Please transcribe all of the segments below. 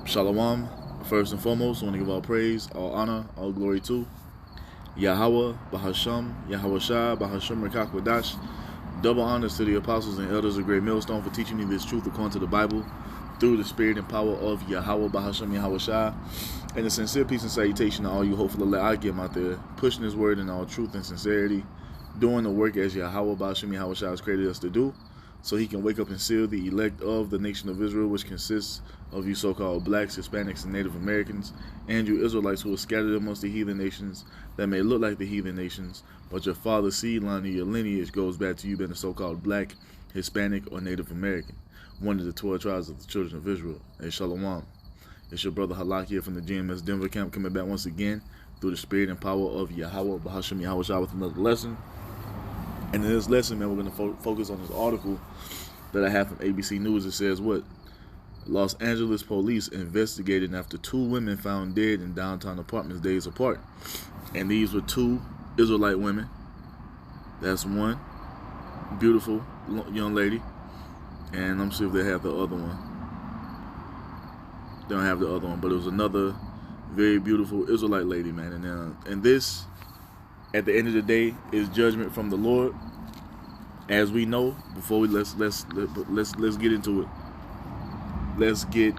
Shalom. First and foremost, I want to give all praise, all honor, all glory to Yahweh, Bahasham, Yahweh Shah, Bahasham Rekakwadash. Double honors to the apostles and elders of Great Millstone for teaching me this truth according to the Bible through the spirit and power of Yahweh, Bahasham, Yahweh Shah. And a sincere peace and salutation to all you hopeful let I get out there, pushing his word in all truth and sincerity, doing the work as Yahweh, Bahasham, Yahweh Shah has created us to do, so he can wake up and seal the elect of the nation of Israel, which consists of you so-called blacks, Hispanics, and Native Americans, and you Israelites who are scattered amongst the heathen nations that may look like the heathen nations, but your father's seed line of your lineage goes back to you being a so-called black, Hispanic, or Native American, one of the 12 tribes of the children of Israel. Hey, Shalom. It's your brother Halak here from the GMS Denver camp, coming back once again through the spirit and power of Yahweh, Bahasham, Yahweh Shah, with another lesson. And in this lesson, man, we're going to focus on this article that I have from ABC News. It says what? Los Angeles police investigated after two women found dead in downtown apartments days apart. And these were two Israelite women. That's one beautiful young lady. And I'm sure if they have the other one. They don't have the other one, but it was another very beautiful Israelite lady, man. And this, at the end of the day, is judgment from the Lord. As we know, before we let's get into it. Let's get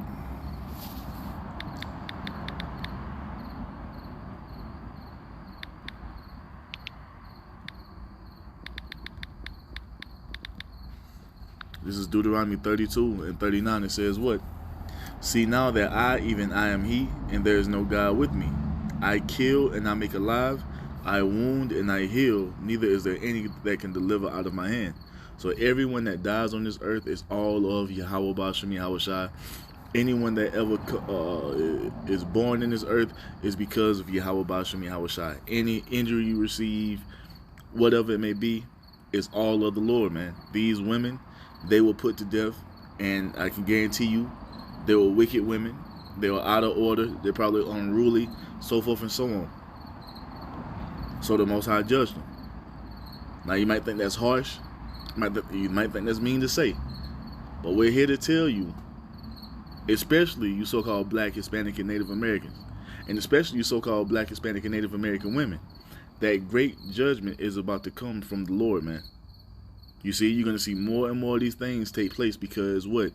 this is Deuteronomy 32 and 39. It says what? See now that I, even I am he, and there is no God with me. I kill and I make alive. I wound and I heal. Neither is there any that can deliver out of my hand. So everyone that dies on this earth is all of Yahweh Basham Yahweh Shai. Anyone that ever is born in this earth is because of Yahweh Basham Yahweh Shai. Any injury you receive, whatever it may be, is all of the Lord, man. These women, they were put to death, and I can guarantee you, they were wicked women. They were out of order. They're probably unruly, so forth and so on. So the Most High judged them. Now you might think that's harsh. You might think that's mean to say. But we're here to tell you, especially you so-called black, Hispanic, and Native Americans, and especially you so-called black, Hispanic, and Native American women, that great judgment is about to come from the Lord, man. You see, you're going to see more and more of these things take place because what?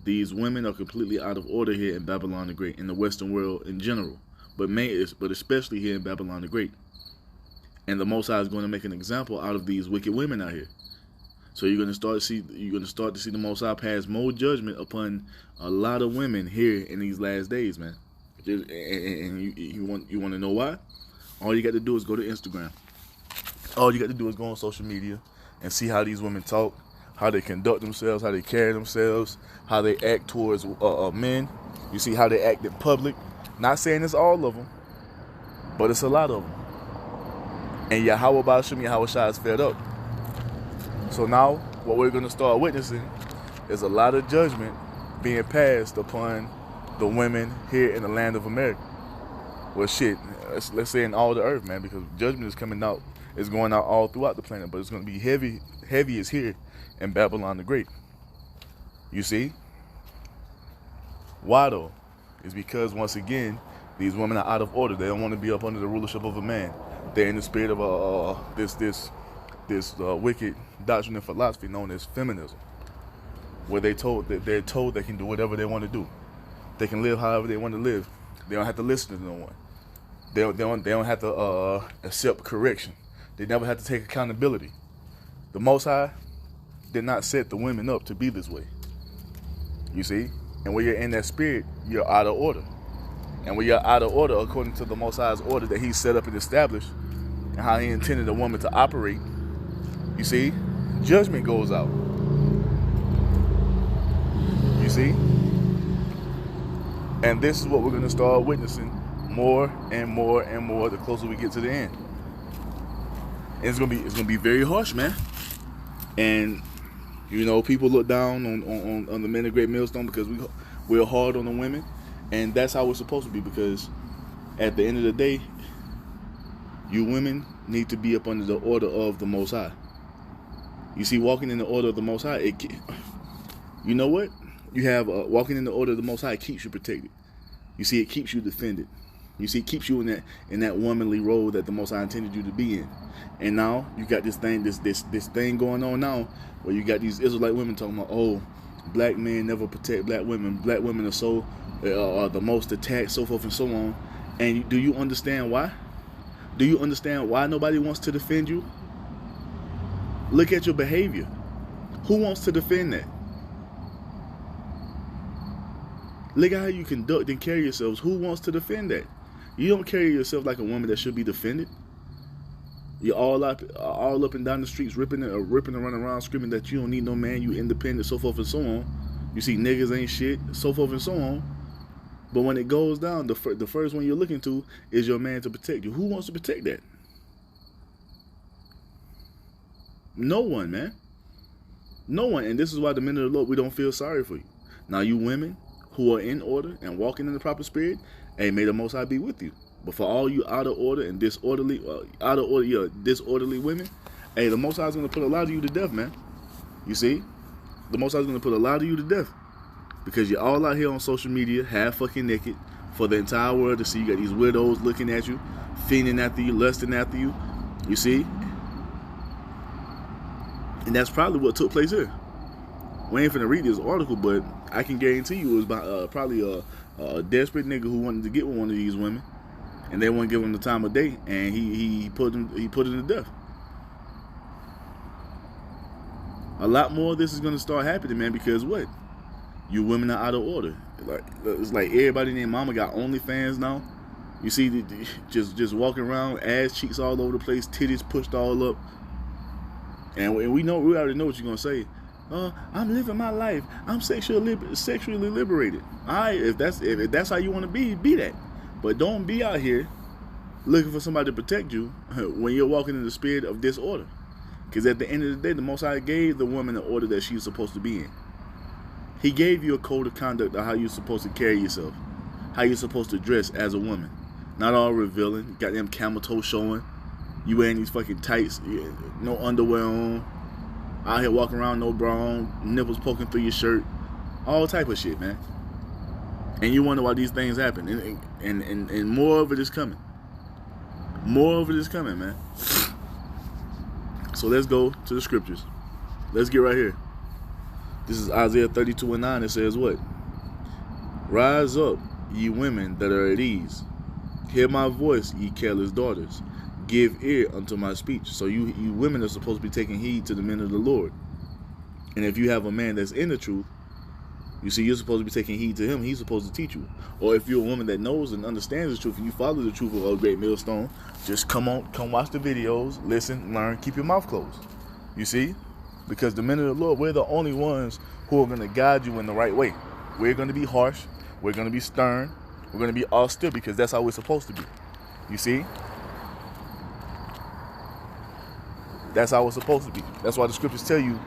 These women are completely out of order here in Babylon the Great, in the Western world in general, but especially here in Babylon the Great. And the Most High is going to make an example out of these wicked women out here. So you're going to start to see the Most High pass more judgment upon a lot of women here in these last days, man. And you want to know why? All you got to do is go to Instagram. All you got to do is go on social media and see how these women talk, how they conduct themselves, how they carry themselves, how they act towards men. You see how they act in public. Not saying it's all of them, but it's a lot of them. And Yahweh Basham Yahweh Shai is fed up. So now, what we're going to start witnessing is a lot of judgment being passed upon the women here in the land of America. Well, shit, let's say in all the earth, man, because judgment is going out all throughout the planet, but it's going to be heavy is here in Babylon the Great. You see? Why though? It's because, once again, these women are out of order. They don't want to be up under the rulership of a man. They're in the spirit of this wicked doctrine and philosophy known as feminism, where they're told they can do whatever they want to do. They can live however they want to live. They don't have to listen to no one. They don't have to accept correction. They never have to take accountability. The Most High did not set the women up to be this way. You see? And when you're in that spirit, you're out of order. And when you're out of order, according to the Most High's order that he set up and established, and how he intended a woman to operate, you see, judgment goes out. You see? And this is what we're going to start witnessing more and more and more the closer we get to the end. And it's gonna be very harsh, man. And you know, people look down on the men of Great Millstone because we're hard on the women, and that's how we're supposed to be, because at the end of the day, you women need to be up under the order of the Most High. You see, walking in the order of the Most High, you know what? You have walking in the order of the Most High keeps you protected. You see, it keeps you defended. You see, it keeps you in that womanly role that the Most High intended you to be in. And now you got this thing going on now, where you got these Israelite women talking about, oh, black men never protect black women. Black women are the most attacked, so forth and so on. And do you understand why? Do you understand why nobody wants to defend you? Look at your behavior. Who wants to defend that? Look at how you conduct and carry yourselves. Who wants to defend that? You don't carry yourself like a woman that should be defended. You're all up and down the streets, ripping and running around, screaming that you don't need no man, you independent, so forth and so on. You see niggas ain't shit, so forth and so on. But when it goes down, the first one you're looking to is your man to protect you. Who wants to protect that? No one, man. No one. And this is why the men of the Lord, we don't feel sorry for you. Now, you women who are in order and walking in the proper spirit, hey, may the Most High be with you. But for all you out of order and disorderly women, hey, the Most High is going to put a lot of you to death, man. You see? The Most High is going to put a lot of you to death. Because you're all out here on social media, half fucking naked, for the entire world to see. You got these widows looking at you, fiending after you, lusting after you. You see? And that's probably what took place here. We ain't finna read this article, but I can guarantee you it was about probably a desperate nigga who wanted to get with one of these women, and they wouldn't give him the time of day, and he put him to death. A lot more of this is gonna start happening, man, because what? You women are out of order. It's like everybody named Mama got OnlyFans now. You see, just walking around, ass cheeks all over the place, titties pushed all up, and we already know what you're gonna say. I'm living my life. I'm sexually liberated. All right, if that's how you want to be that. But don't be out here looking for somebody to protect you when you're walking in the spirit of disorder. Because at the end of the day, the Most High gave the woman the order that she's supposed to be in. He gave you a code of conduct of how you're supposed to carry yourself, how you're supposed to dress as a woman. Not all revealing, got them camel toe showing, you wearing these fucking tights, no underwear on, out here walking around no bra on, nipples poking through your shirt, all type of shit, man. And you wonder why these things happen, and more of it is coming. More of it is coming, man. So let's go to the scriptures. Let's get right here. This is Isaiah 32:9. It says what? Rise up, ye women that are at ease. Hear my voice, ye careless daughters. Give ear unto my speech. So you women are supposed to be taking heed to the men of the Lord. And if you have a man that's in the truth, you see, you're supposed to be taking heed to him. He's supposed to teach you. Or if you're a woman that knows and understands the truth and you follow the truth of a great millstone, just come watch the videos, listen, learn, keep your mouth closed. You see? Because the men of the Lord, we're the only ones who are going to guide you in the right way. We're going to be harsh. We're going to be stern. We're going to be austere because that's how we're supposed to be. You see? That's how it's supposed to be. That's why the scriptures tell you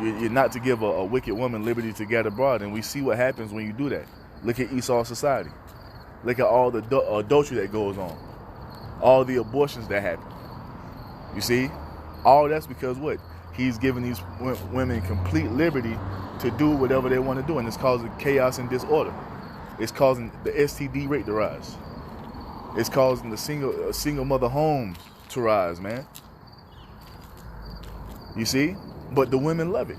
you're not to give a wicked woman liberty to get abroad. And we see what happens when you do that. Look at Esau's society. Look at all the adultery that goes on. All the abortions that happen. You see? All that's because what? He's giving these women complete liberty to do whatever they want to do. And it's causing chaos and disorder. It's causing the STD rate to rise. It's causing the single mother homes to rise, man. You see? But the women love it.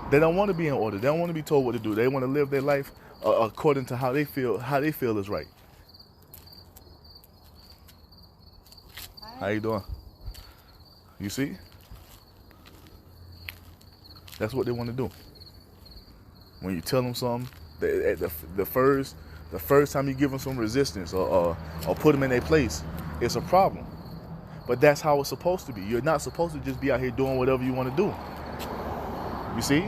They don't want to be in order. They don't want to be told what to do. They want to live their life according to how they feel is right. How you doing? You see? That's what they want to do. When you tell them something, the first time you give them some resistance or put them in their place, it's a problem. But that's how it's supposed to be. You're not supposed to just be out here doing whatever you want to do. You see?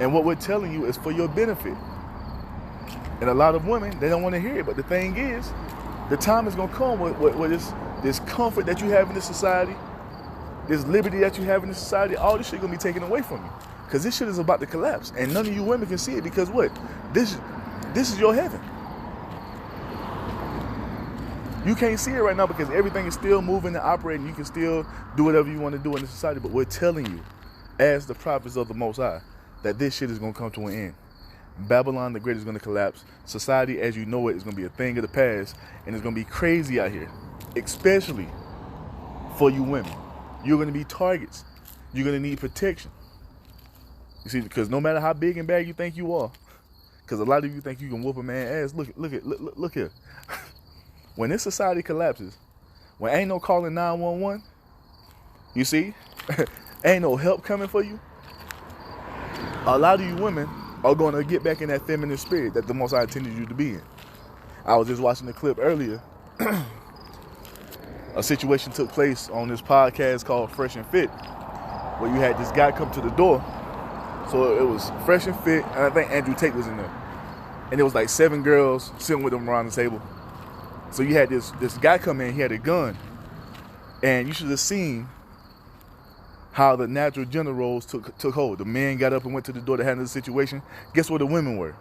And what we're telling you is for your benefit. And a lot of women, they don't want to hear it. But the thing is, the time is going to come with this comfort that you have in this society, this liberty that you have in this society, all this shit going to be taken away from you. Because this shit is about to collapse. And none of you women can see it because what? This is your heaven. You can't see it right now because everything is still moving and operating. You can still do whatever you want to do in this society. But we're telling you, as the prophets of the Most High, that this shit is going to come to an end. Babylon the Great is going to collapse. Society as you know it is going to be a thing of the past, and it's going to be crazy out here, especially for you women. You're going to be targets. You're going to need protection. You see, because no matter how big and bad you think you are, because a lot of you think you can whoop a man's ass. Look here. When this society collapses, when ain't no calling 911, you see, ain't no help coming for you, a lot of you women are going to get back in that feminine spirit that the Most High intended you to be in. I was just watching the clip earlier. A situation took place on this podcast called Fresh and Fit, where you had this guy come to the door. So it was Fresh and Fit, and I think Andrew Tate was in there. And it was like 7 girls sitting with them around the table. So you had this guy come in, he had a gun. And you should have seen how the natural gender roles took hold. The men got up and went to the door to handle the situation. Guess where the women were?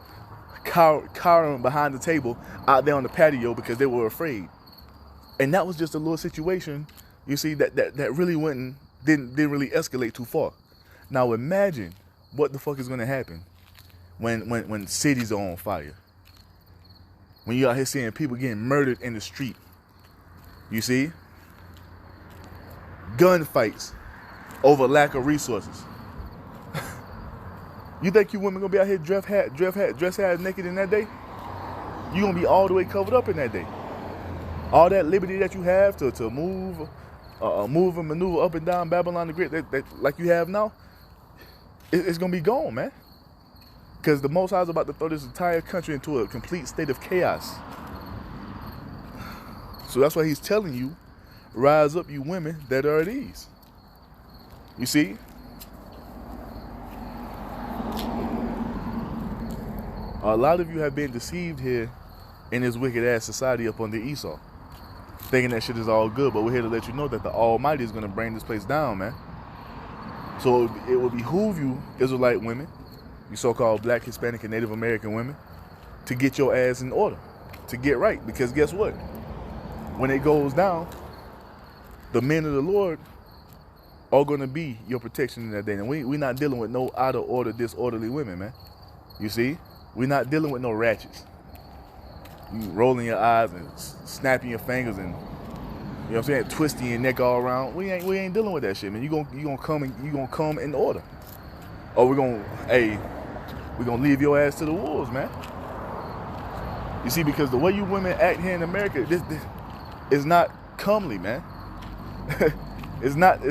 Cowering behind the table out there on the patio because they were afraid. And that was just a little situation, you see, that really didn't really escalate too far. Now imagine what the fuck is gonna happen when cities are on fire. When you out here seeing people getting murdered in the street. You see? Gunfights over lack of resources. You think you women gonna be out here dress hat naked in that day? You gonna be all the way covered up in that day. All that liberty that you have to move and maneuver up and down Babylon the Great that like you have now, it's gonna be gone, man. Because the Most High is about to throw this entire country into a complete state of chaos. So that's why he's telling you, rise up, you women that are at ease. You see? A lot of you have been deceived here in this wicked ass society up under Esau, thinking that shit is all good, but we're here to let you know that the Almighty is going to bring this place down, man. So it will behoove you, Israelite women, you so-called Black, Hispanic, and Native American women, to get your ass in order, to get right. Because guess what? When it goes down, the men of the Lord are going to be your protection in that day. And we're not dealing with no out of order, disorderly women, man. You see? We're not dealing with no ratchets. You rolling your eyes and snapping your fingers and, you know what I'm saying, twisting your neck all around. We ain't dealing with that shit, man. You gonna come in order. Or we're gonna leave your ass to the wolves, man. You see, because the way you women act here in America, this is not comely, man. It's not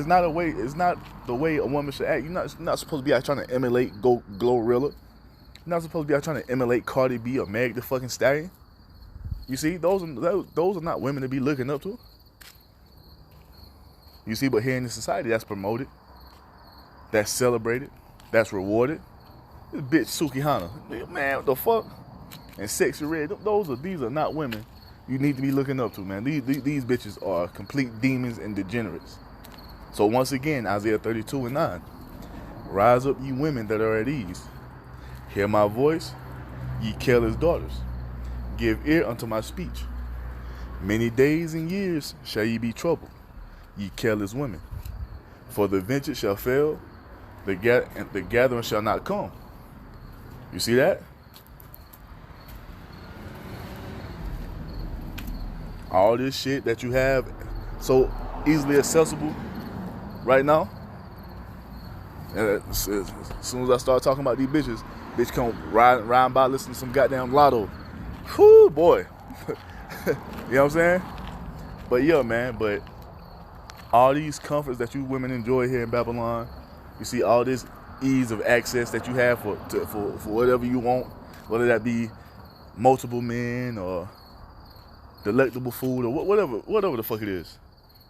the way a woman should act. You're not supposed to be out trying to emulate Glorilla. You're not supposed to be out trying to emulate Cardi B or Meg the fucking Stallion. You see, those are not women to be looking up to. You see, but here in this society, that's promoted, that's celebrated, that's rewarded. This bitch Sukihana, man, what the fuck? And Sexy Red, these are not women you need to be looking up to, man. These bitches are complete demons and degenerates. So once again, Isaiah 32:9, rise up, ye women that are at ease. Hear my voice, ye careless daughters. Give ear unto my speech. Many days and years shall ye be troubled, ye careless women. For the venture shall fail, the gathering shall not come. You see that? All this shit that you have so easily accessible right now. And as soon as I start talking about these bitches, bitch come riding by listening to some goddamn Lotto. Whoo, boy. You know what I'm saying? But yeah, man, but all these comforts that you women enjoy here in Babylon, you see all this ease of access that you have for whatever you want, whether that be multiple men or delectable food or whatever the fuck it is.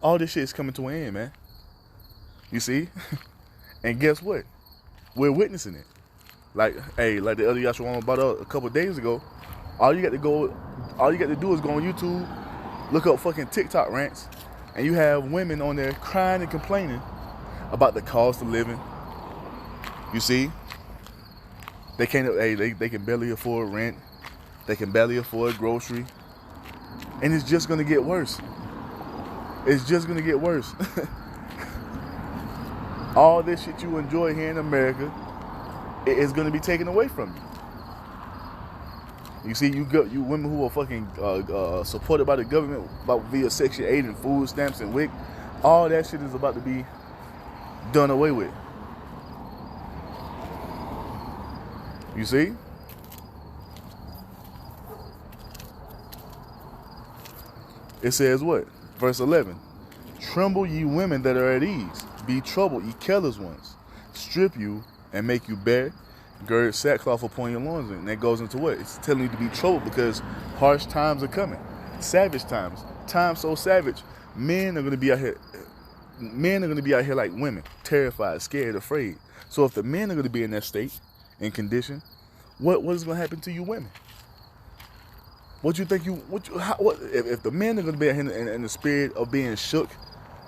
All this shit is coming to an end, man. You see? And guess what? We're witnessing it. Like the other Yashua brought up a couple days ago, all you got to do is go on YouTube, look up fucking TikTok rants, and you have women on there crying and complaining about the cost of living. You see? They can barely afford rent. They can barely afford grocery. And it's just gonna get worse. It's just gonna get worse. All this shit you enjoy here in America is gonna be taken away from you. You see, you women who are fucking supported by the government via Section 8 and food stamps and WIC, all that shit is about to be done away with. You see? It says what? Verse 11. Tremble ye women that are at ease. Be troubled, ye careless ones. Strip you and make you bare. Gird sackcloth upon your loins. And that goes into what? It's telling you to be troubled because harsh times are coming. Savage times. Times so savage. Men are going to be out here. Men are going to be out here like women. Terrified, scared, afraid. So if the men are going to be in that state and condition, what is going to happen to you women? What you think if the men are going to be in the spirit of being shook,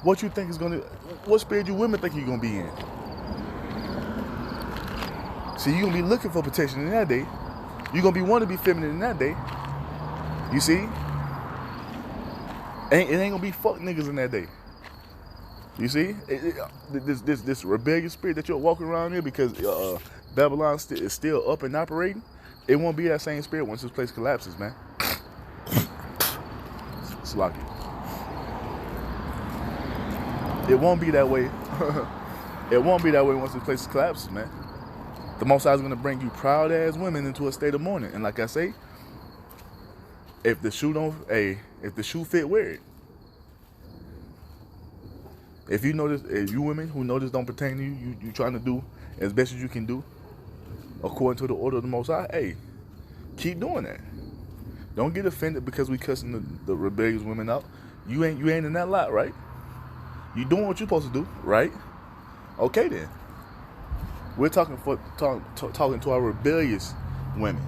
what you think is going to, what spirit you women think you're going to be in? See, you're going to be looking for protection in that day. You're going to be wanting to be feminine in that day. You see? It ain't going to be fuck niggas in that day. You see? This rebellious spirit that you're walking around here because Babylon is still up and operating, it won't be that same spirit once this place collapses, man. Slocky. It won't be that way. It won't be that way once this place collapses, man. The Most High is going to bring you proud ass women into a state of mourning. And like I say, if the shoe fit, wear it. If you notice, if you women who know this don't pertain to you, you trying to do as best as you can do according to the order of the Most High, hey, keep doing that. Don't get offended because we cussing the rebellious women out. You ain't in that lot, right? You doing what you're supposed to do, right? Okay then. We're talking to our rebellious women.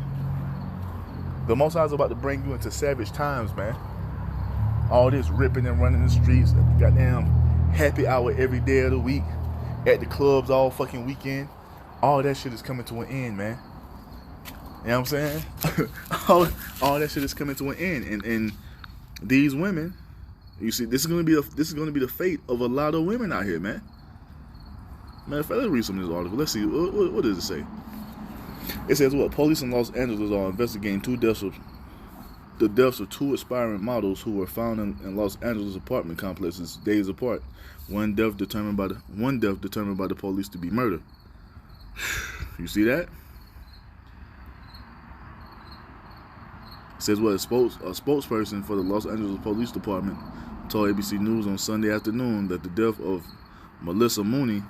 The Most High is about to bring you into savage times, man. All this ripping and running the streets, goddamn happy hour every day of the week, at the clubs all fucking weekend. All that shit is coming to an end, man. You know what I'm saying? all that shit is coming to an end, and these women, you see, this is gonna be the fate of a lot of women out here, man. Matter of fact, let's read some of this article. Let's see what does it say. It says what? Police in Los Angeles are investigating the deaths of two aspiring models who were found in Los Angeles apartment complexes days apart. One death determined by the police to be murder. You see that? It says what? A spokesperson for the Los Angeles Police Department told ABC News on Sunday afternoon that the death of Melissa Mooney,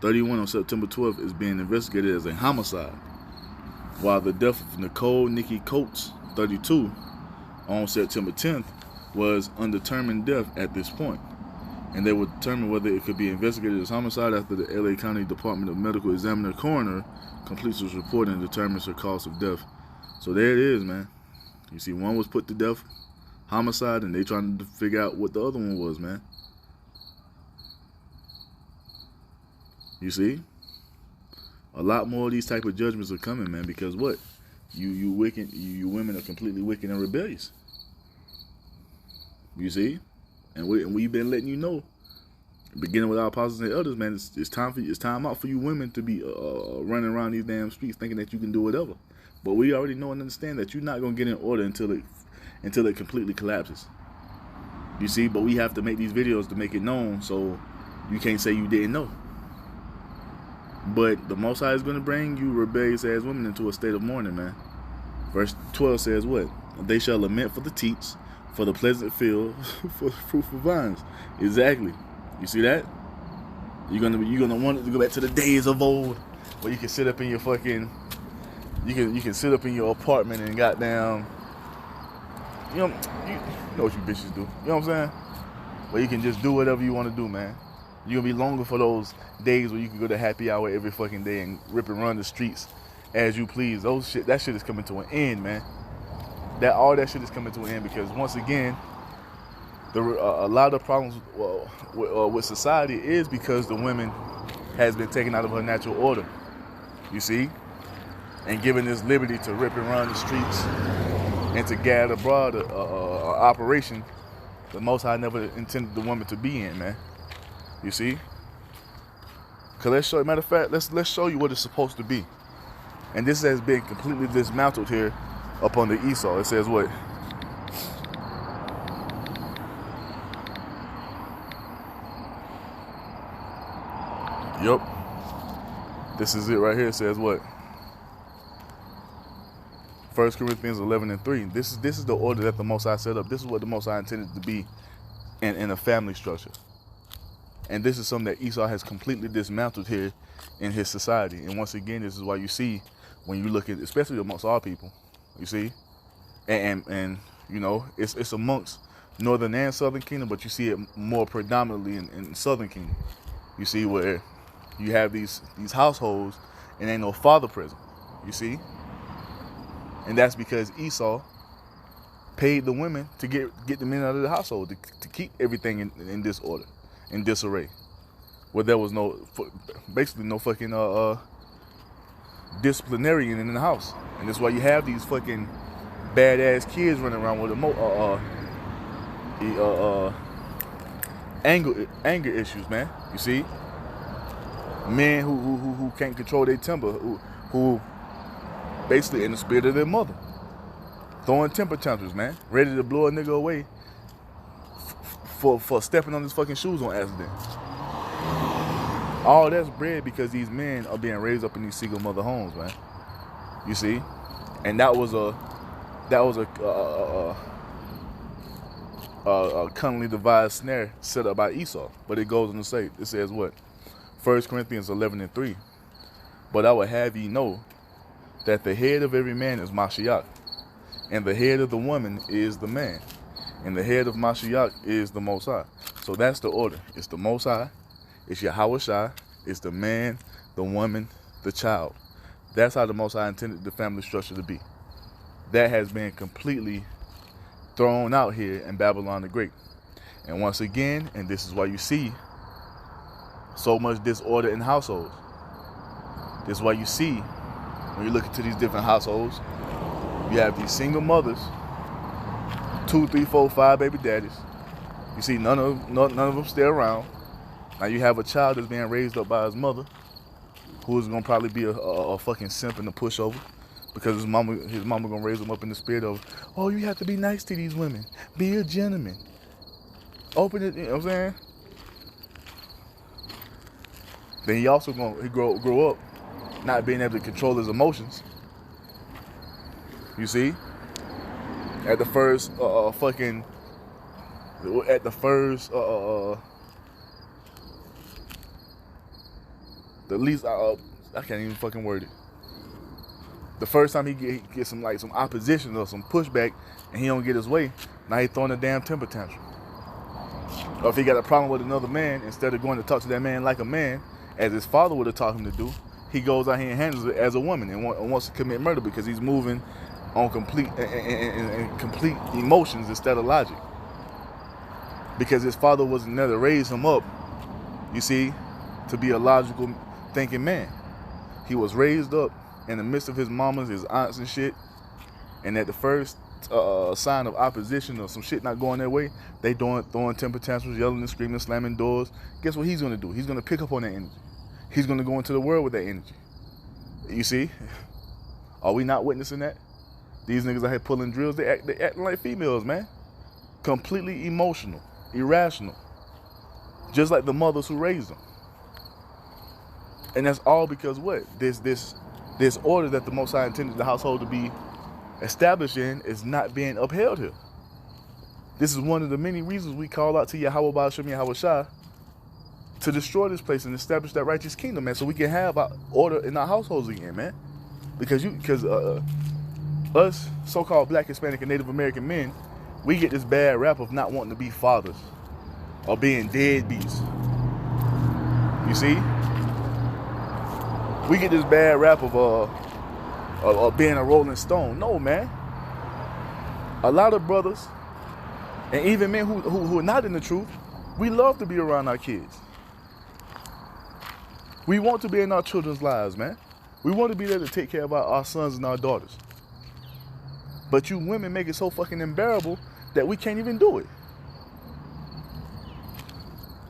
31, on September 12th, is being investigated as a homicide, while the death of Nicole Nikki Coates, 32, on September 10th was undetermined death at this point, and they will determine whether it could be investigated as homicide after the LA County Department of Medical Examiner coroner completes his report and determines her cause of death. So there it is, man. You see, one was put to death, homicide, and they trying to figure out what the other one was, man. You see? A lot more of these type of judgments are coming, man, because what? You women are completely wicked and rebellious. You see? And we've been letting you know, beginning with our apostles and others, man, it's time out for you women to be running around these damn streets thinking that you can do whatever. But we already know and understand that you're not gonna get in order until it completely collapses. You see? But we have to make these videos to make it known, so you can't say you didn't know. But the Most High is going to bring you rebellious ass women into a state of mourning, man. Verse 12 says what? They shall lament for the teats, for the pleasant field, for the fruitful vines. Exactly. You see that? You're gonna want it to go back to the days of old, where you can sit up in your fucking, you can sit up in your apartment and goddamn, you know what you bitches do. You know what I'm saying? Where you can just do whatever you want to do, man. You're going to be longer for those days where you can go to happy hour every fucking day and rip and run the streets as you please. That shit is coming to an end, man. All that shit is coming to an end because, once again, a lot of the problems with society is because the woman has been taken out of her natural order, you see? And given this liberty to rip and run the streets and to gather abroad an operation the Most High never intended the woman to be in, man. You see? Cause let's show you what it's supposed to be. And this has been completely dismantled here up under Esau. It says what? Yup. This is it right here. It says what? 1 Corinthians 11:3. This is the order that the Most High set up. This is what the Most High intended to be in a family structure. And this is something that Esau has completely dismantled here in his society. And once again, this is why you see, when you look at, especially amongst our people, you see, and you know, it's amongst Northern and Southern Kingdom, but you see it more predominantly in Southern Kingdom. You see where you have these households and ain't no father present. You see? And that's because Esau paid the women to get the men out of the household, to keep everything in disorder, in disarray. Where there was basically no fucking disciplinarian in the house. And that's why you have these fucking badass kids running around with anger issues, man. You see? Men who can't control their temper, who basically in the spirit of their mother, throwing temper tantrums, man, ready to blow a nigga away for stepping on his fucking shoes on accident. All that's bred because these men are being raised up in these single mother homes, man. You see, and that was a cunningly devised snare set up by Esau. But it goes on to say, it says what? 1 Corinthians 11:3. But I would have ye know that the head of every man is Mashiach, and the head of the woman is the man, and the head of Mashiach is the Most High. So that's the order. It's the Most High, it's Yahweh Shai, it's the man, the woman, the child. That's how the Most High intended the family structure to be. That has been completely thrown out here in Babylon the Great. And once again, and this is why you see so much disorder in households. This is why you see, when you look into these different households, you have these single mothers, 2, 3, 4, 5 baby daddies. You see none of them stay around. Now you have a child that's being raised up by his mother, who is gonna probably be a fucking simp and a pushover, because his mama gonna raise him up in the spirit of, oh, you have to be nice to these women, be a gentleman, open it. You know what I'm saying? Then he also gonna grow up not being able to control his emotions. You see, at the first the least I can't even fucking word it. The first time he gets some opposition or some pushback and he don't get his way, now he throwing a damn temper tantrum. Or if he got a problem with another man, instead of going to talk to that man like a man, as his father would have taught him to do, he goes out here and handles it as a woman and wants to commit murder because he's moving on complete emotions instead of logic. Because his father wasn't there to raise him up, you see, to be a logical thinking man. He was raised up in the midst of his mamas, his aunts and shit, and at the first sign of opposition or some shit not going their way, they throwing temper tantrums, yelling and screaming, slamming doors. Guess what he's gonna do? He's gonna pick up on that energy. He's gonna go into the world with that energy. You see? Are we not witnessing that? These niggas out here pulling drills, they acting like females, man. Completely emotional, irrational. Just like the mothers who raised them. And that's all because what? This order that the Most High intended the household to be established in is not being upheld here. This is one of the many reasons we call out to Yahweh Ba'ashem Yahweh Shai to destroy this place and establish that righteous kingdom, man, so we can have order in our households again, man. Because us so-called Black, Hispanic, and Native American men, we get this bad rap of not wanting to be fathers or being deadbeats. You see? We get this bad rap of being a rolling stone. No, man. A lot of brothers, and even men who are not in the truth, we love to be around our kids. We want to be in our children's lives, man. We want to be there to take care of our sons and our daughters. But you women make it so fucking unbearable that we can't even do it.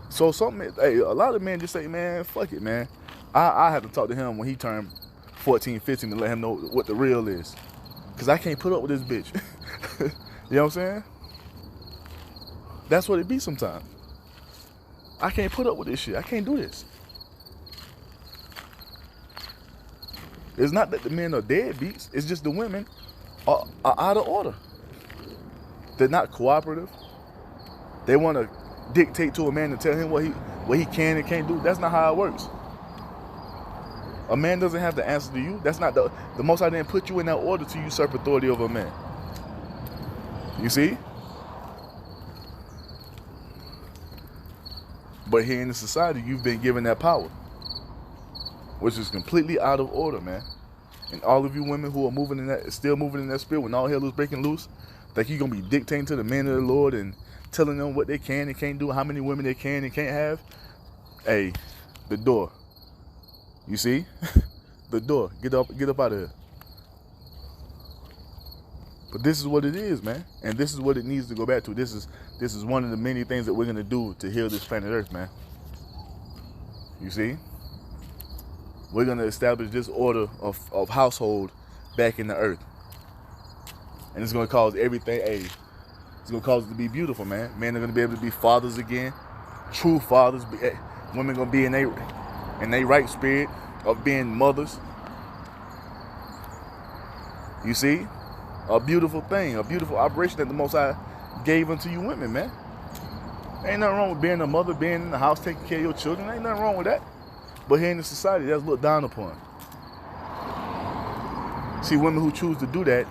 So a lot of men just say, man, fuck it, man. I have to talk to him when he turned 14, 15 to let him know what the real is. Because I can't put up with this bitch. You know what I'm saying? That's what it be sometimes. I can't put up with this shit. I can't do this. It's not that the men are deadbeats. It's just the women are out of order. They're not cooperative. They want to dictate to a man and tell him what he can and can't do. That's not how it works. A man doesn't have the answer to you. That's not the Most High didn't put you in that order to usurp authority over a man. You see? But here in the society, you've been given that power, which is completely out of order, man. And all of you women who are still moving in that spirit when all hell is breaking loose, think you're gonna be dictating to the men of the Lord and telling them what they can and can't do, how many women they can and can't have. Hey, the door. You see? The door. Get up out of here. But this is what it is, man. And this is what it needs to go back to. This is one of the many things that we're gonna do to heal this planet Earth, man. You see? We're gonna establish this order of household back in the earth. And it's gonna cause everything, it's gonna cause it to be beautiful, man. Men are gonna be able to be fathers again, true fathers. Women gonna be in their right spirit of being mothers. You see? A beautiful thing, a beautiful operation that the Most High gave unto you women, man. Ain't nothing wrong with being a mother, being in the house, taking care of your children. Ain't nothing wrong with that. But here in the society, that's looked down upon. See, women who choose to do that,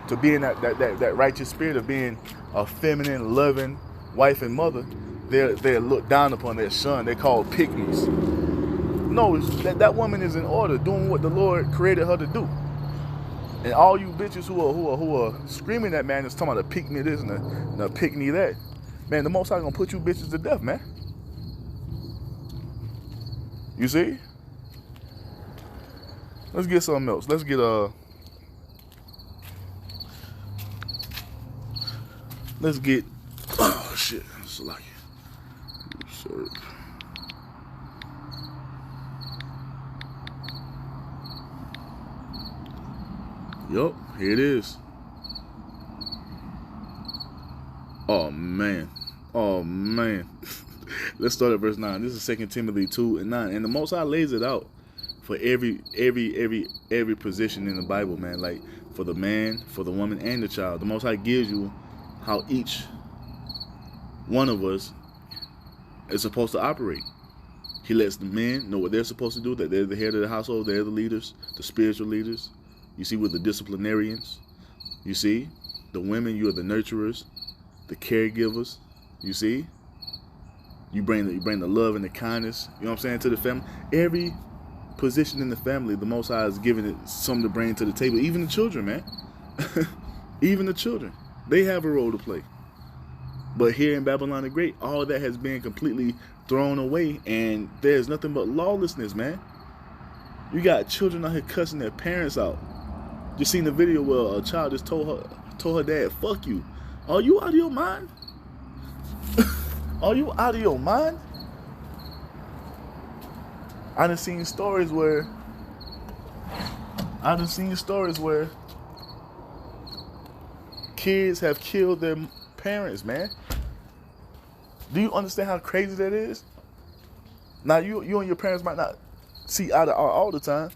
to be in that righteous spirit of being a feminine, loving wife and mother, they're looked down upon, they're shunned, they're called pygmies. No, that woman is in order, doing what the Lord created her to do. And all you bitches who are screaming at man is talking about a pick me this and a pick me that. Man, the Most High gonna put you bitches to death, man. You see? Let's get something else. Let's get oh shit. It's like sorry. Yup, here it is. Oh man. Let's start at verse 9. This is 2 Timothy 2:9. And the Most High lays it out for every position in the Bible, man. Like for the man, for the woman, and the child. The Most High gives you how each one of us is supposed to operate. He lets the men know what they're supposed to do, that they're the head of the household, they're the leaders, the spiritual leaders. You see, we're the disciplinarians. You see, the women, you are the nurturers, the caregivers. You see, you bring the love and the kindness, you know what I'm saying, to the family. Every position in the family, the Most High is giving it something to bring to the table. Even the children, man. Even the children, they have a role to play. But here in Babylon the Great, all that has been completely thrown away, and there's nothing but lawlessness, man. You got children out here cussing their parents out. Just seen the video where a child just told her dad, "Fuck you." Are you out of your mind? Are you out of your mind? I done seen stories where kids have killed their parents, man. Do you understand how crazy that is? Now you and your parents might not see eye to eye all the time,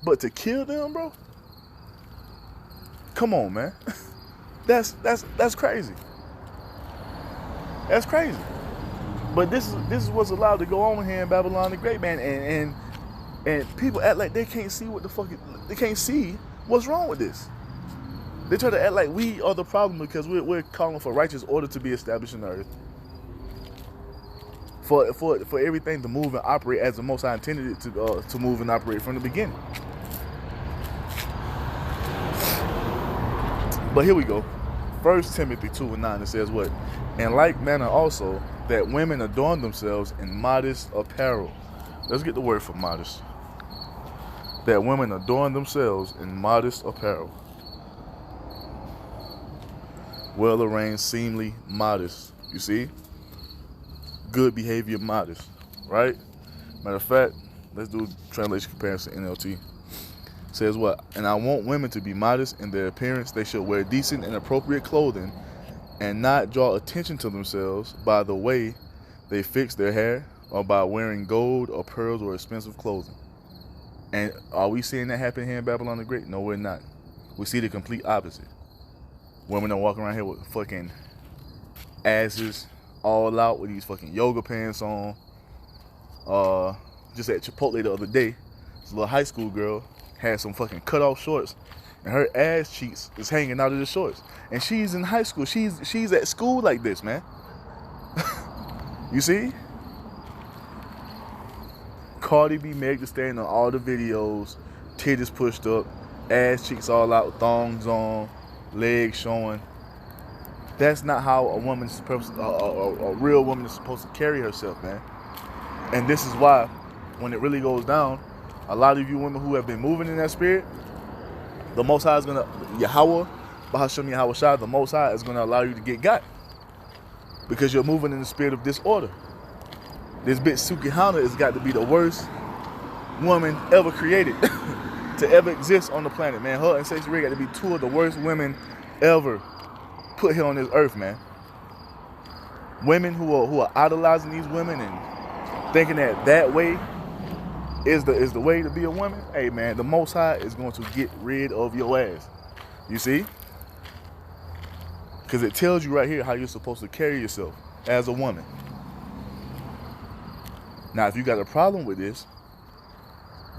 but to kill them, bro? Come on, man. That's crazy. That's crazy. But this is what's allowed to go on here in Babylon the Great, man. And people act like they can't see what the fuck they can't see what's wrong with this. They try to act like we are the problem because we're calling for righteous order to be established in the earth. For everything to move and operate as the Most High intended it to move and operate from the beginning. But here we go. 1 Timothy 2:9, it says what? In like manner also, that women adorn themselves in modest apparel. Let's get the word for modest. That women adorn themselves in modest apparel. Well arranged, seemly, modest. You see? Good behavior, modest. Right? Matter of fact, let's do translation comparison NLT. says what? And I want women to be modest in their appearance. They should wear decent and appropriate clothing and not draw attention to themselves by the way they fix their hair or by wearing gold or pearls or expensive clothing. And are we seeing that happen here in Babylon the Great? No, we're not. We see the complete opposite. Women are walking around here with fucking asses all out with these fucking yoga pants on. Just at Chipotle the other day, this little high school girl had some fucking cut off shorts and her ass cheeks is hanging out of the shorts. And she's in high school. She's at school like this, man. You see? Cardi B, Meg Thee Stallion on all the videos, titties pushed up, ass cheeks all out, thongs on, legs showing. That's not how a woman's supposed a real woman is supposed to carry herself, man. And this is why, when it really goes down, a lot of you women who have been moving in that spirit, the Most High is gonna, Yahweh, Bahashem Yahweh Shai, the Most High is gonna allow you to get got, because you're moving in the spirit of disorder. This bitch Sukihana has got to be the worst woman ever created to ever exist on the planet, man. Her and Sexy Red got to be two of the worst women ever put here on this earth, man. Women who are idolizing these women and thinking that way is the way to be a woman. Hey, man, the Most High is going to get rid of your ass. You see? Because it tells you right here how you're supposed to carry yourself as a woman. Now, if you got a problem with this,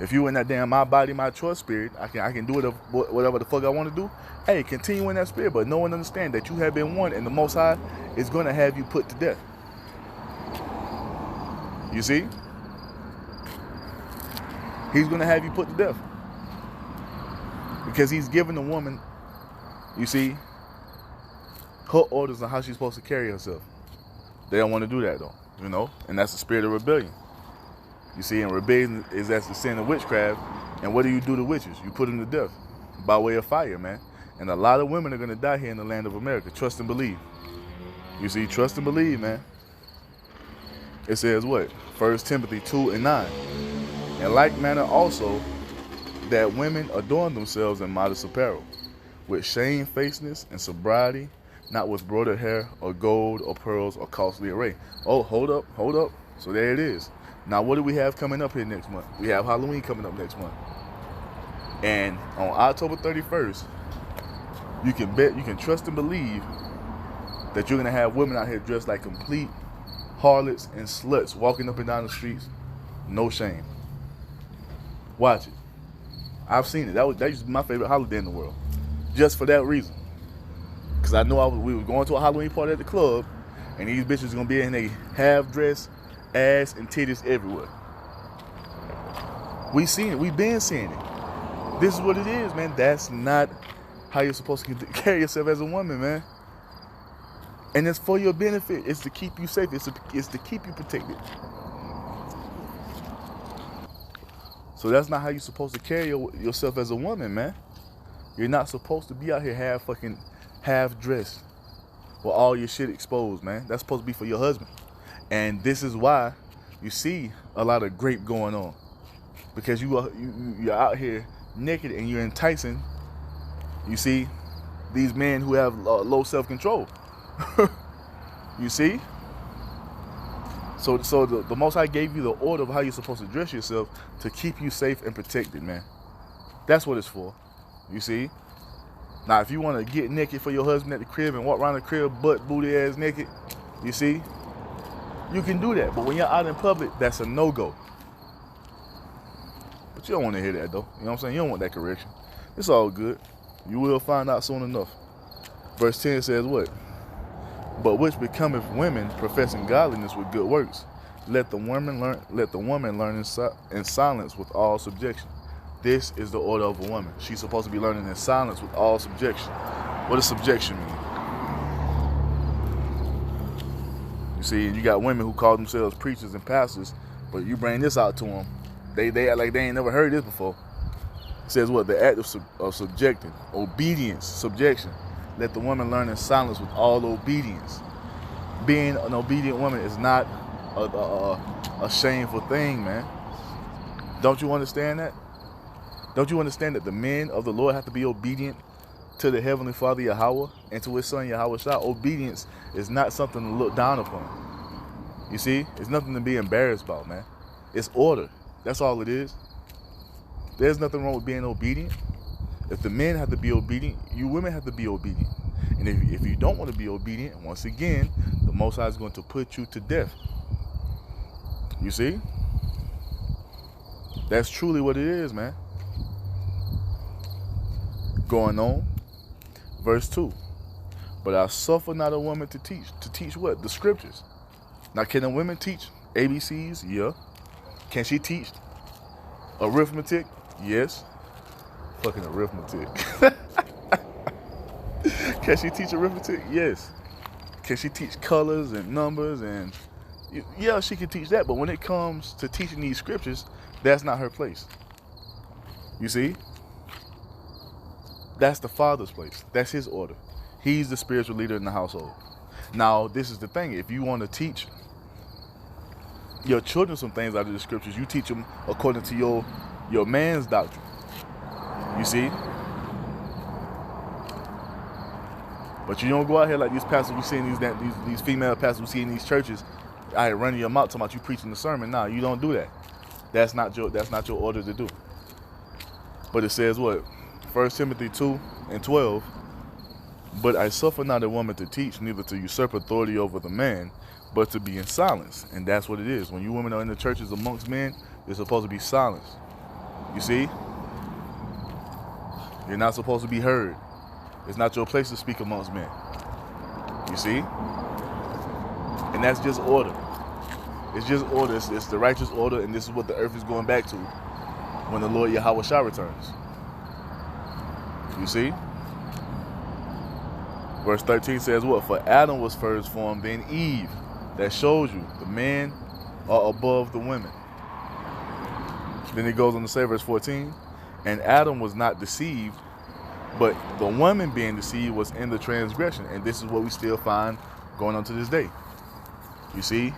if you in that damn my body, my choice spirit, I can do whatever the fuck I want to do. Hey, continue in that spirit, but know and understand that you have been one, and the Most High is going to have you put to death. You see? He's going to have you put to death. Because he's giving the woman, you see, her orders on how she's supposed to carry herself. They don't want to do that, though, you know? And that's the spirit of rebellion. You see, and rebellion is that's the sin of witchcraft. And what do you do to witches? You put them to death by way of fire, man. And a lot of women are going to die here in the land of America. Trust and believe. You see, trust and believe, man. It says what? 1 Timothy 2:9. In like manner also, that women adorn themselves in modest apparel, with shamefacedness and sobriety, not with broidered hair or gold or pearls or costly array. Oh, hold up. So there it is. Now, what do we have coming up here next month? We have Halloween coming up next month. And on October 31st, you can trust and believe that you're going to have women out here dressed like complete harlots and sluts walking up and down the streets. No shame. Watch it. I've seen it. That used to be my favorite holiday in the world. Just for that reason. Because I know we were going to a Halloween party at the club, and these bitches going to be in a half-dressed, ass and titties everywhere. We seen it. We've been seeing it. This is what it is, man. That's not how you're supposed to carry yourself as a woman, man. And it's for your benefit. It's to keep you safe. It's to keep you protected. So that's not how you're supposed to carry yourself as a woman, man. You're not supposed to be out here half dressed with all your shit exposed, man. That's supposed to be for your husband. And this is why you see a lot of grape going on, because you're out here naked and you're enticing, you see, these men who have low self-control. You see? So the Most High gave you the order of how you're supposed to dress yourself to keep you safe and protected, man. That's what it's for. You see? Now, if you want to get naked for your husband at the crib and walk around the crib butt booty ass naked, you see, you can do that. But when you're out in public, that's a no-go. But you don't want to hear that, though. You know what I'm saying? You don't want that correction. It's all good. You will find out soon enough. Verse 10 says what? But which becometh women professing godliness with good works. Let the woman learn in silence with all subjection. This is the order of a woman. She's supposed to be learning in silence with all subjection. What does subjection mean? You see, you got women who call themselves preachers and pastors, but you bring this out to them, they act like they ain't never heard this before. It says what? The act of subjecting, obedience, subjection. Let the woman learn in silence with all obedience. Being an obedient woman is not a shameful thing, man. Don't you understand that? Don't you understand that the men of the Lord have to be obedient to the Heavenly Father Yahweh and to his Son Yahweh Shah? Obedience is not something to look down upon. You see? It's nothing to be embarrassed about, man. It's order. That's all it is. There's nothing wrong with being obedient. If the men have to be obedient, you women have to be obedient. And if you don't want to be obedient, once again, the Most High is going to put you to death. You see? That's truly what it is, man. Going on. Verse 2. But I suffer not a woman to teach. To teach what? The scriptures. Now, can a woman teach ABCs? Yeah. Can she teach arithmetic? Yes. Fucking arithmetic. Can she teach arithmetic? Yes. Can she teach colors and numbers? And yeah, she can teach that. But when it comes to teaching these scriptures, that's not her place. You see? That's the Father's place. That's his order. He's the spiritual leader in the household. Now, this is the thing. If you want to teach your children some things out of the scriptures, you teach them according to your man's doctrine. You see? But you don't go out here like these pastors we see in these female pastors we see in these churches. I running your mouth talking about you preaching the sermon. Nah, you don't do that. That's not your order to do. But it says what? 1 Timothy 2:12. But I suffer not a woman to teach, neither to usurp authority over the man, but to be in silence. And that's what it is. When you women are in the churches amongst men, they're supposed to be silent. You see? You're not supposed to be heard. It's not your place to speak amongst men. You see? And that's just order. It's just order. It's the righteous order, and this is what the earth is going back to when the Lord Yahweh Shah returns. You see? Verse 13 says what? For Adam was first formed, then Eve. That shows you the men are above the women. Then it goes on to say, verse 14, and Adam was not deceived, but the woman being deceived was in the transgression. And this is what we still find going on to this day. You see?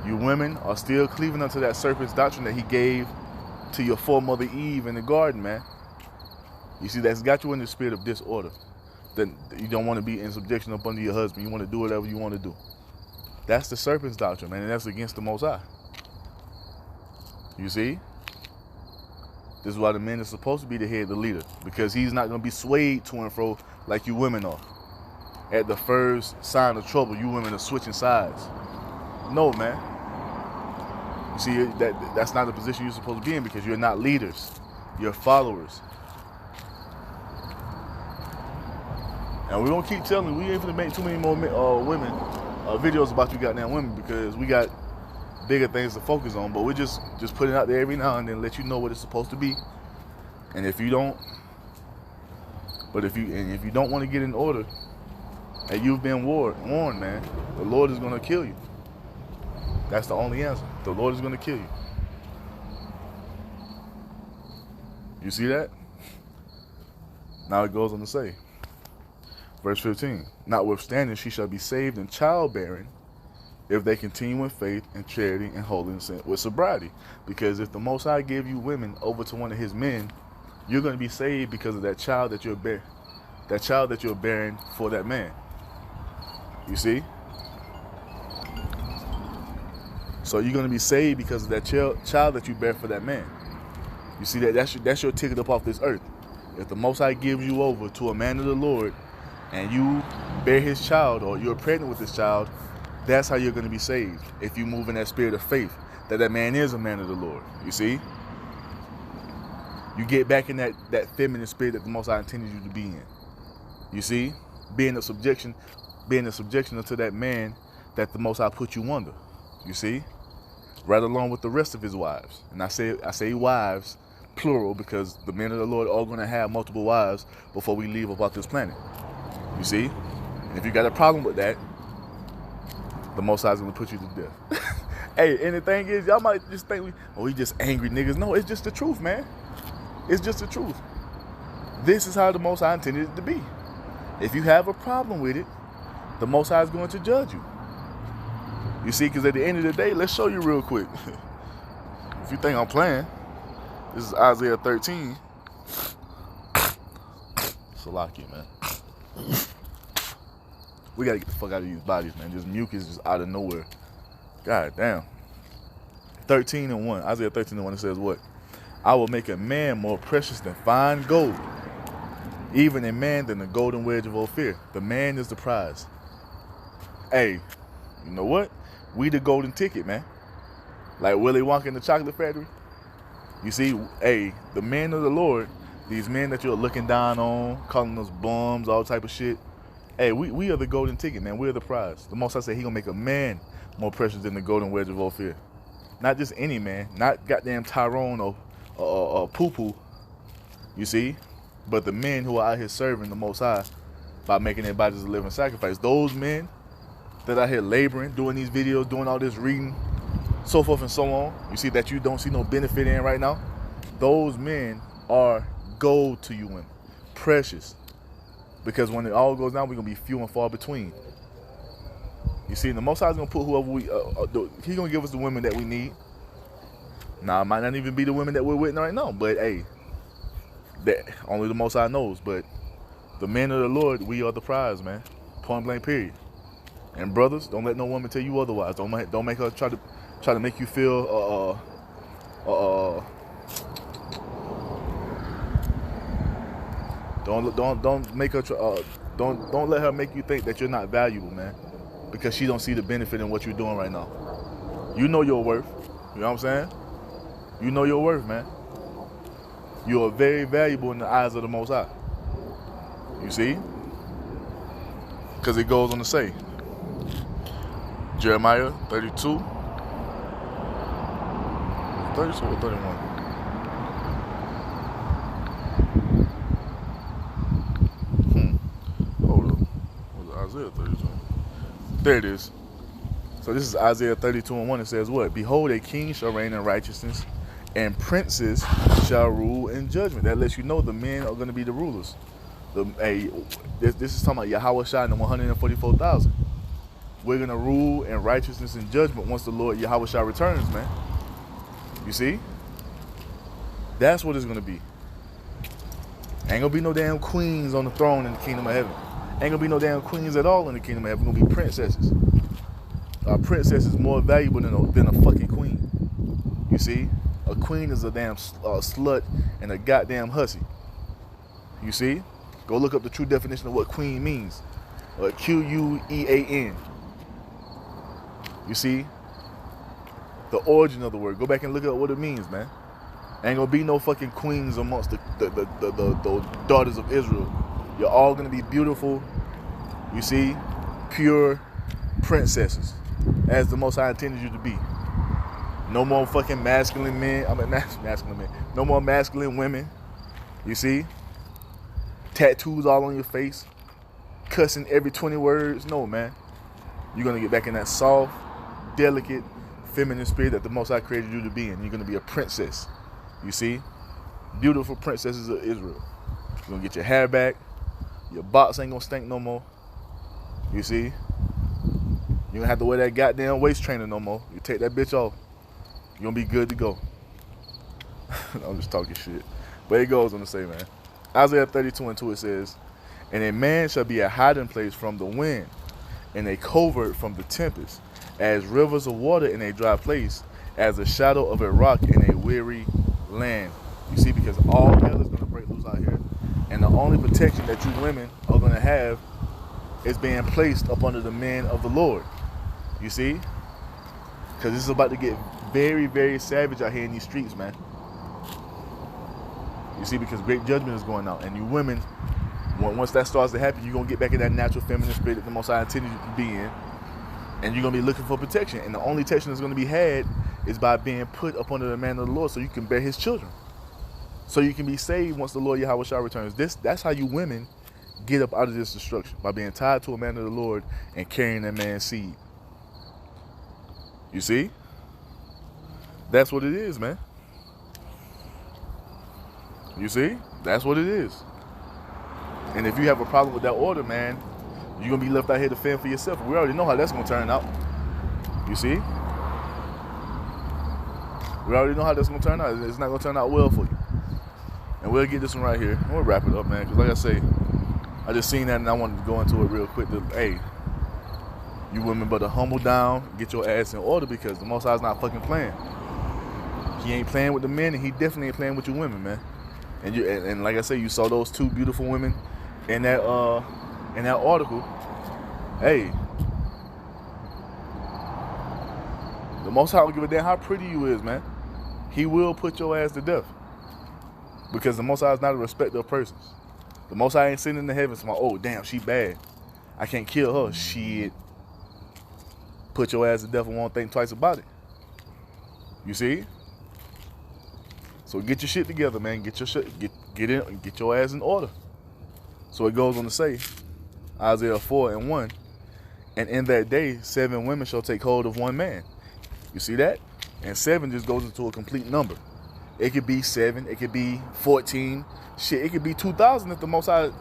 You women are still cleaving unto that serpent's doctrine that he gave to your foremother Eve in the garden, man. You see, that's got you in the spirit of disorder. That you don't want to be in subjection up under your husband. You want to do whatever you want to do. That's the serpent's doctrine, man, and that's against the Most High. You see? This is why the man is supposed to be the head, the leader, because he's not going to be swayed to and fro like you women are. At the first sign of trouble, you women are switching sides. No, man. You see, that's not the position you're supposed to be in, because you're not leaders. You're followers. And we're going to keep telling you, we ain't going to make too many more women videos about you goddamn women, because we got bigger things to focus on. But we just put it out there every now and then, let you know what it's supposed to be. And if you don't, if you don't want to get in order, and you've been warned, man, the Lord is going to kill you. That's the only answer. The Lord is going to kill you. You see that? Now it goes on to say, verse 15, notwithstanding she shall be saved in childbearing if they continue in faith and charity and holiness with sobriety. Because if the Most High give you women over to one of his men, you're going to be saved because of that child that you're bearing for that man. You see? So you're going to be saved because of that child that you bear for that man. You see, that's your ticket up off this earth. If the Most High gives you over to a man of the Lord and you bear his child, or you're pregnant with his child, that's how you're going to be saved. If you move in that spirit of faith, that man is a man of the Lord. You see? You get back in that feminine spirit that the Most High intended you to be in. You see? Being in subjection unto that man that the Most High put you under. You see? Right along with the rest of his wives. And I say wives, plural, because the men of the Lord are going to have multiple wives before we leave about this planet. You see? And if you got a problem with that, the Most High is going to put you to death. Hey, and the thing is, y'all might just think we just angry niggas. No, it's just the truth, man. It's just the truth. This is how the Most High intended it to be. If you have a problem with it, the Most High is going to judge you. You see, because at the end of the day, let's show you real quick. If you think I'm playing, this is Isaiah 13. Salaki, man. We gotta get the fuck out of these bodies, man. This mucus is out of nowhere. God damn. 13:1. Isaiah 13:1. It says what? I will make a man more precious than fine gold, even a man than the golden wedge of Ophir. The man is the prize. Hey, you know what? We the golden ticket, man. Like Willy Wonka in the chocolate factory. You see, hey, the men of the Lord, these men that you're looking down on, calling us bums, all type of shit. Hey, we are the golden ticket, man. We're the prize. The Most High said he gonna make a man more precious than the golden wedge of Ophir. Not just any man, not goddamn Tyrone or Poo-Poo, you see, but the men who are out here serving the Most High by making their bodies a living sacrifice. Those men that are here laboring, doing these videos, doing all this reading, so forth and so on, you see that you don't see no benefit in right now, those men are gold to you women, precious. Because when it all goes down, we're going to be few and far between. You see, the Most High is going to put whoever he's going to give us the women that we need. Now, it might not even be the women that we're with right now, but hey, that only the Most High knows. But the men of the Lord, we are the prize, man. Point blank, period. And brothers, don't let no woman tell you otherwise. Don't make her try to make you feel don't make her don't let her make you think that you're not valuable, man, because she don't see the benefit in what you're doing right now. You know your worth. You know what I'm saying? You know your worth, man. You are very valuable in the eyes of the Most High. You see? Because it goes on to say, Jeremiah 32 or 31? Hold on. Was it Isaiah 32? There it is. So this is Isaiah 32:1. It says what? Behold, a king shall reign in righteousness, and princes shall rule in judgment. That lets you know the men are going to be the rulers. This is talking about Yahweh Shai and the 144,000. We're going to rule in righteousness and judgment once the Lord Yahweh Shai returns, man. You see? That's what it's going to be. Ain't going to be no damn queens on the throne in the kingdom of heaven. Ain't going to be no damn queens at all in the kingdom of heaven. We're going to be princesses. A princess is more valuable than a fucking queen. You see? A queen is a damn slut and a goddamn hussy. You see? Go look up the true definition of what queen means. Quean. You see? The origin of the word. Go back and look up what it means, man. Ain't gonna be no fucking queens amongst the daughters of Israel. You're all gonna be beautiful, you see, pure princesses, as the Most High intended you to be. No more fucking masculine men. Masculine men. No more masculine women. You see? Tattoos all on your face. Cussing every 20 words. No, man. You're going to get back in that soft, delicate, feminine spirit that the Most High created you to be in. You're going to be a princess. You see? Beautiful princesses of Israel. You're going to get your hair back. Your box ain't going to stink no more. You see? You don't have to wear that goddamn waist trainer no more. You take that bitch off. You're going to be good to go. I'm just talking shit. But it goes on to say, man. Isaiah 32:2, it says, and a man shall be a hiding place from the wind, and a covert from the tempest, as rivers of water in a dry place, as a shadow of a rock in a weary land. You see, because all hell is going to break loose out here. And the only protection that you women are going to have is being placed up under the men of the Lord. You see? Because this is about to get very, very savage out here in these streets, man. You see, because great judgment is going out. And you women, once that starts to happen, you're going to get back in that natural feminine spirit that the Most High intended you to be in. And you're going to be looking for protection. And the only protection that's going to be had is by being put up under the man of the Lord so you can bear his children. So you can be saved once the Lord Yahweh Shai returns. That's how you women get up out of this destruction. By being tied to a man of the Lord and carrying that man's seed. You see? That's what it is, man. You see? That's what it is. And if you have a problem with that order, man, you're going to be left out here to fend for yourself. We already know how that's going to turn out. You see? We already know how that's going to turn out. It's not going to turn out well for you. And we'll get this one right here. We'll wrap it up, man. Because like I say, I just seen that and I wanted to go into it real quick. Hey, you women better humble down, get your ass in order, because the Most High's not fucking playing. He ain't playing with the men, and he definitely ain't playing with you women, man. And like I say, you saw those two beautiful women in that article. Hey, the Most High don't give a damn how pretty you is, man. He will put your ass to death, because the Most High is not a respecter of persons. The Most High ain't sitting in the heavens saying, oh damn, she bad, I can't kill her. Shit, put your ass to death and won't think twice about it. You see? So get your shit together, man. Get your shit, get your ass in order. So it goes on to say, Isaiah 4:1, and in that day 7 women shall take hold of one man. You see that? And 7 just goes into a complete number. It could be 7, it could be 14, shit, it could be 2,000 if the Most High,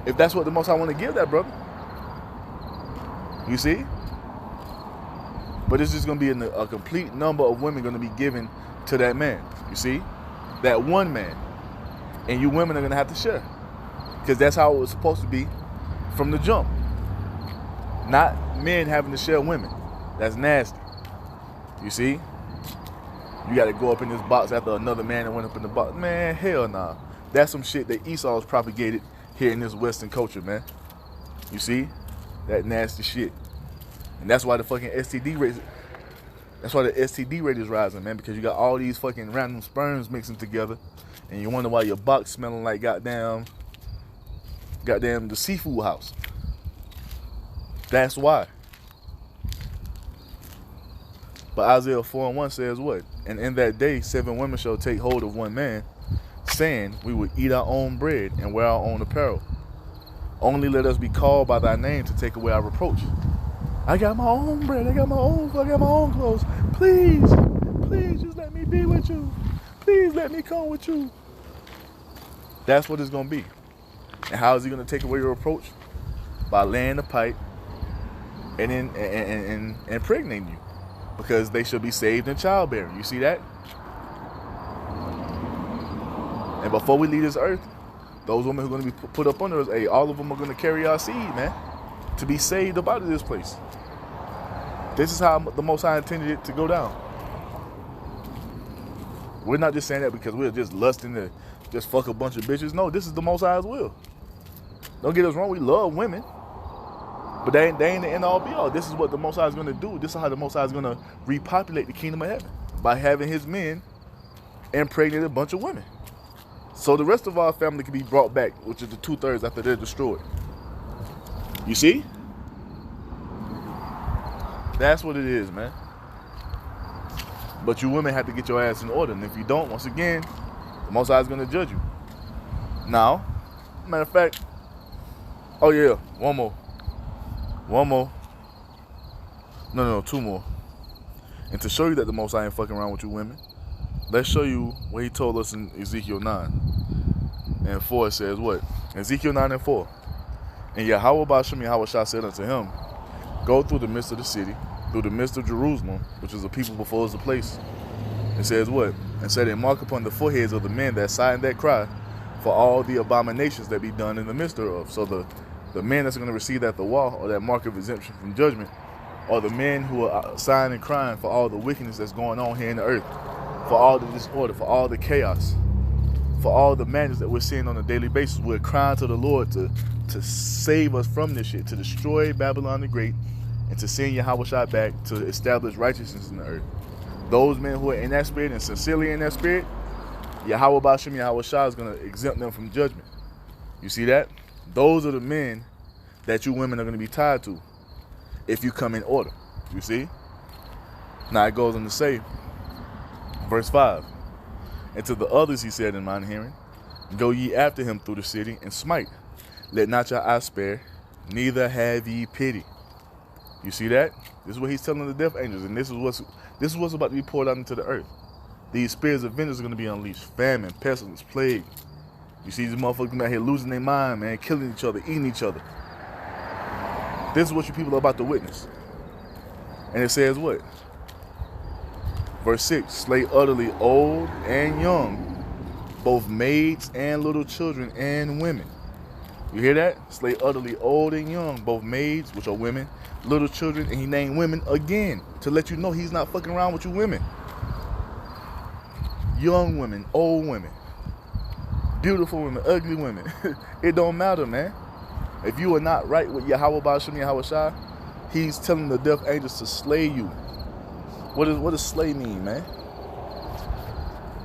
if that's what the Most High want to give that brother. You see? But it's just going to be a complete number of women going to be given to that man. You see? That one man. And you women are going to have to share. Because that's how it was supposed to be from the jump. Not men having to share women. That's nasty. You see? You got to go up in this box after another man that went up in the box. Man, hell nah. That's some shit that Esau's propagated here in this Western culture, man. You see? That nasty shit. And that's why the fucking STD rate, that's why the STD rate is rising, man, because you got all these fucking random sperms mixing together, and you wonder why your box smelling like goddamn the seafood house. That's why. But Isaiah 4:1 says what? And in that day 7 women shall take hold of one man, saying, we will eat our own bread and wear our own apparel. Only let us be called by thy name to take away our reproach. I got my own bread, I got my own clothes. Please, please just let me be with you. Please let me come with you. That's what it's going to be. And how is he going to take away your reproach? By laying the pipe and then impregnating you. Because they shall be saved in childbearing. You see that? And before we leave this earth, those women who are going to be put up under us, hey, all of them are going to carry our seed, man, to be saved up out of this place. This is how the Most High intended it to go down. We're not just saying that because we're just lusting to just fuck a bunch of bitches. No, this is the Most High's will. Don't get us wrong, we love women. But they ain't the end all be all. This is what the Most High is going to do. This is how the Most High is going to repopulate the kingdom of heaven. By having his men impregnate a bunch of women. So the rest of our family can be brought back, which is the 2/3 after they're destroyed. You see? That's what it is, man. But you women have to get your ass in order. And if you don't, once again, the Most High is going to judge you. Now, matter of fact, oh yeah, one more. No, 2 more. And to show you that the Most High ain't fucking around with you women, let's show you what he told us in Ezekiel 9:4. It says what? Ezekiel 9:4. And Yahweh Ba'Shem Yahweh Shah said unto him, go through the midst of the city, through the midst of Jerusalem, which is a people before us a place. It says what? And set a mark upon the foreheads of the men that sigh and that cry, for all the abominations that be done in the midst thereof. So the men that's going to receive that the wall, or that mark of exemption from judgment, are the men who are sighing and crying for all the wickedness that's going on here in the earth, for all the disorder, for all the chaos, for all the madness that we're seeing on a daily basis. We're crying to the Lord to save us from this shit, to destroy Babylon the Great, and to send Yahweh Shah back to establish righteousness in the earth. Those men who are in that spirit and sincerely in that spirit, Yahweh Ba'Shem Yahweh Shah is going to exempt them from judgment. You see that? Those are the men that you women are going to be tied to if you come in order. You see? Now it goes on to say, verse 5, and to the others he said in mine hearing, go ye after him through the city and smite. Let not your eye spare, neither have ye pity. You see that? This is what he's telling the death angels, and this is what's about to be poured out into the earth. These spirits of vengeance are going to be unleashed. Famine, pestilence, plague. You see these motherfuckers out here losing their mind, man, killing each other, eating each other. This is what you people are about to witness. And it says what? Verse 6, slay utterly old and young, both maids and little children and women. You hear that? Slay utterly old and young, both maids, which are women, little children, and he named women again to let you know he's not fucking around with you women. Young women, old women, beautiful women, ugly women. It don't matter, man. If you are not right with Yahweh Ba'ashem Yahweh Shai, he's telling the death angels to slay you. What does slay mean, man?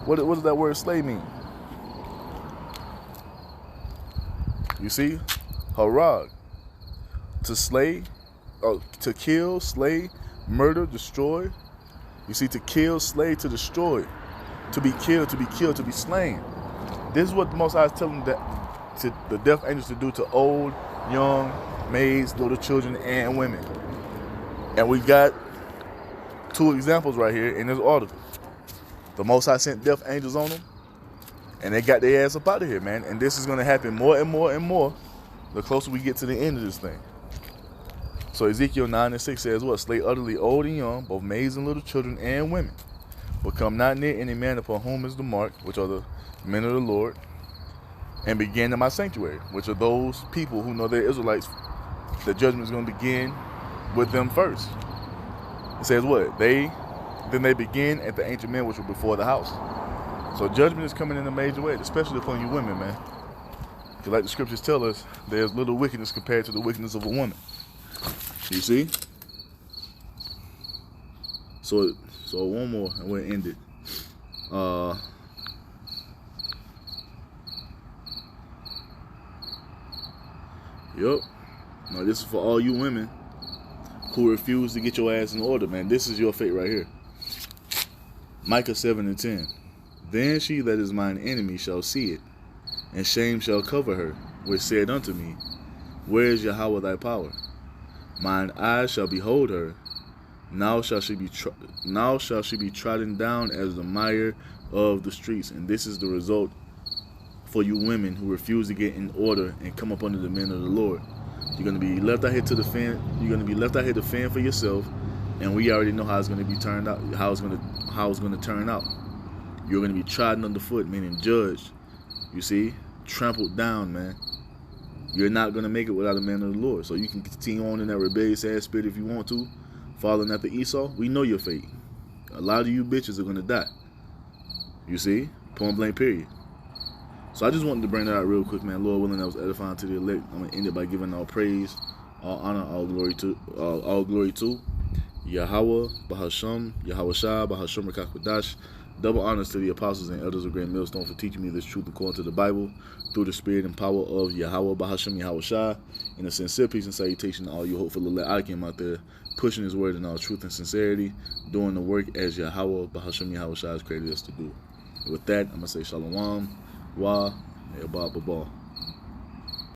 What does that word slay mean? You see? Harag. To slay, to kill, slay, murder, destroy. You see, to kill, slay, to destroy. To be killed, to be slain. This is what the Most High is telling to the death angels to do to old, young, maids, little children, and women. And we got 2 examples right here in this article. The Most High sent death angels on them, and they got their ass up out of here, man. And this is going to happen more and more and more the closer we get to the end of this thing. So Ezekiel 9:6 says what? Slay utterly old and young, both maids and little children and women. But come not near any man upon whom is the mark, which are the men of the Lord, and begin in my sanctuary, which are those people who know they're Israelites. The judgment is going to begin with them first. It says what? Then they begin at the ancient men which were before the house. So judgment is coming in a major way, especially upon you women, man. Because like the scriptures tell us, there's little wickedness compared to the wickedness of a woman. You see? So one more and we'll end it. Yup. Now this is for all you women who refuse to get your ass in order, man. This is your fate right here. Micah 7:10. Then she that is mine enemy shall see it, and shame shall cover her, which said unto me, where is Yahweh thy power? Mine eyes shall behold her. Now shall she be trodden down as the mire of the streets. And this is the result for you women who refuse to get in order and come up under the men of the Lord. You're going to be left out here to defend. You're going to be left out here to fend for yourself, and we already know how it's going to be turned out. How it's going to turn out. You're going to be trodden underfoot, meaning judged. You see, trampled down, man. You're not going to make it without a man of the Lord. So you can continue on in that rebellious ass spirit if you want to, following after Esau. We know your fate. A lot of you bitches are going to die. You see, point blank, period. So I just wanted to bring that out real quick, man. Lord willing, that was edifying to the elect. I'm gonna end it by giving all praise, all honor, all glory to Yahweh, Bahasham, Yahweh Shah, Bahasham Rakakwadash. Double honors to the apostles and elders of Great Millstone for teaching me this truth according to the Bible through the spirit and power of Yahweh, Bahasham, Yahweh Shah. And a sincere peace and salutation to all you hopeful elect Akim out there, pushing his word in all truth and sincerity, doing the work as Yahweh, Bahasham, Yahweh Shah has created us to do. And with that, I'm gonna say Shalom. Wa, Ba, Ba, Ba.